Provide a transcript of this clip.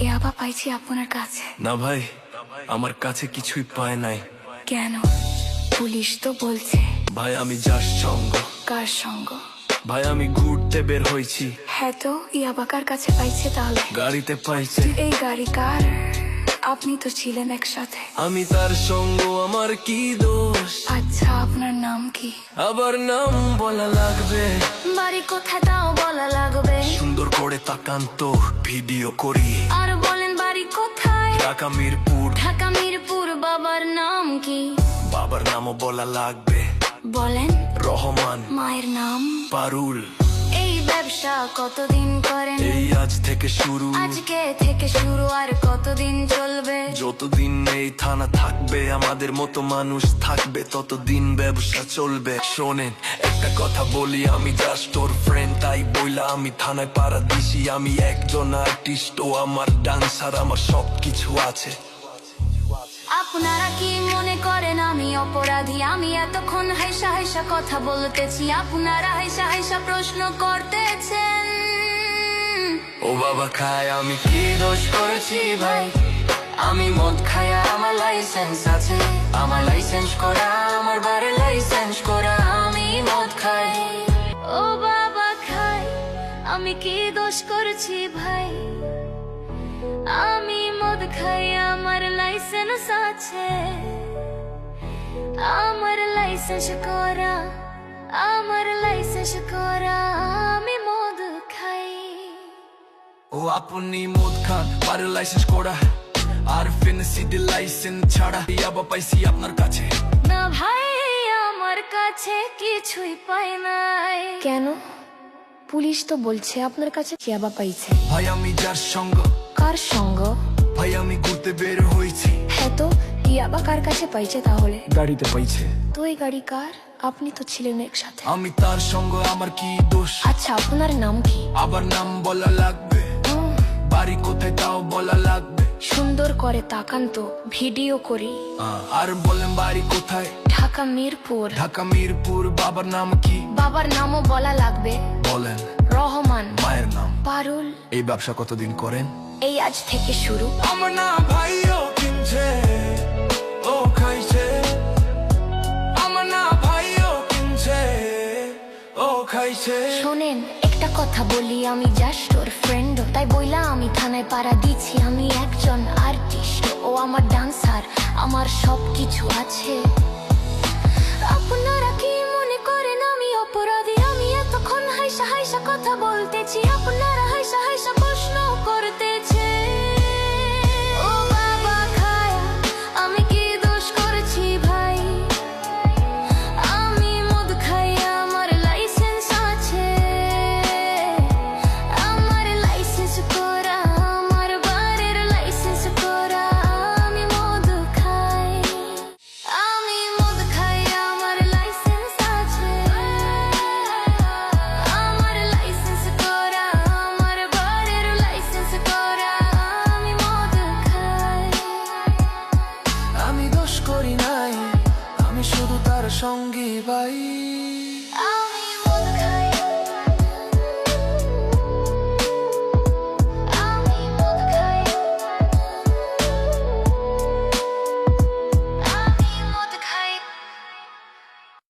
ইয়াবা পাইছি আপনার কাছে। না ভাই, আমার কাছে কিছুই পায় নাই। কেন? পুলিশ তো বলছে। ভাই আমি যার সঙ্গ। কার সঙ্গ? ভাই আমি ঘুরতে বের হয়েছি। হ্যাঁ তো ইয়াবা কার কাছে পাইছে তাহলে? গাড়িতে পাইছে। এই গাড়ি কার? আপনি তো ছিলেন একসাথে। আমি তার সঙ্গ, আমার কি দোষ? আচ্ছা আপনার নাম কি? আবার নাম বলা লাগবে? বাড়ি কোথায় তাও বলা লাগবে? সুন্দর করে তাকান তো, ভিডিও করি। আর বলেন বাড়ি কোথায়? ঢাকা মিরপুর। ঢাকা মিরপুর। বাবার নাম কি? বাবার নামও বলা লাগবে। বলেন। রহমান। মায়ের নাম? পারুল। এই ব্যবসা কতদিন করেন? এই আজ থেকে শুরু। আজকে থেকে শুরু, আর কতদিন চলবে? যতদিন এই থানা থাকবে, আমাদের মতো মানুষ থাকবে, ততদিন ব্যবসা চলবে। শোনেন একটা কথা বলি, আমি জাস্ট ওর ফ্রেন্ড, তাই বইলা আমি থানায় পাড়া দিছি। আমি একজন আর্টিস্ট, ও আমার ডান্সার, আমার সবকিছু আছে। আপনারা কি মনে করেন আমি অপরাধী? আমি এতক্ষণ হাইসা হাইসা কথা বলতেছি, আপনারা হাইসা হাইসা প্রশ্ন করতেছেন। ও বাবা খায়, আমি কি দোষ করেছি ভাই? আমি মদ খাই, আমার লাইসেন্স আছে। আমার লাইসেন্স করা, আমার বারে লাইসেন্স করা। আমি মদ খাই। ও বাবা খাই, আমি কি দোষ করেছি ভাই? আমি মদ খাই, আমার লাইসেন্স আছে। আমার লাইসেন্স করা, আমার লাইসেন্স করা। আমি মদ খাই। ও আপনি মদ খান, বারে লাইসেন্স করা, আর ফেন্সিডি লাইসেন্স ছাড়া ইয়াবা পাইছি আপনার কাছে। না ভাই, আমার কাছে কিছুই পাই নাই। কেন? পুলিশ তো বলছে আপনার কাছে ইয়াবা পাইছে। ভাই আমি যার সঙ্গ। কার সঙ্গ? ভাই আমি ঘুরতে বের হয়েছি। হ্যাঁ তো ইয়াবা কার কাছে পাইছে তাহলে? গাড়িতে পাইছে। তো এই গাড়ি কার? আপনি তো ছিলেন একসাথে। আমি তার সঙ্গ, আমার কি দোষ? আচ্ছা আপনার নাম কি? আবার নাম বলা লাগবে? বাড়ি কোথায় তাও বলা লাগবে? সুন্দর করে তাকান তো, ভিডিও করি। আর বলেন বাড়ি কোথায়? ঢাকা মিরপুর। ঢাকা মিরপুর। বাবার নাম কি? বাবার নামও বলা লাগবে। বলেন। রহমান। মায়ের নাম? পারুল। এই ব্যবসা কতদিন করেন? এই আজ থেকে শুরু। আমার না ভাই, ও কিনছে, ও খাইছে। আমার না ভাই, ও কিনছে, ও খাইছে। শোনেন একটা কথা বলি, আমি জাস্ট ওর ফ্রেন্ড, তাই বইলা আমি থানায় পাড়া দিচ্ছি। আমি একজন আর্টিস্ট, ও আমার ডান্সার, আমার সবকিছু আছে। আপনারা কি মনে করেন আমি অপরাধী? আমি এতক্ষণ হাইসা হাইসা কথা বলতেছি, আপনারা হাইসা হাইসা প্রশ্ন করতেছি।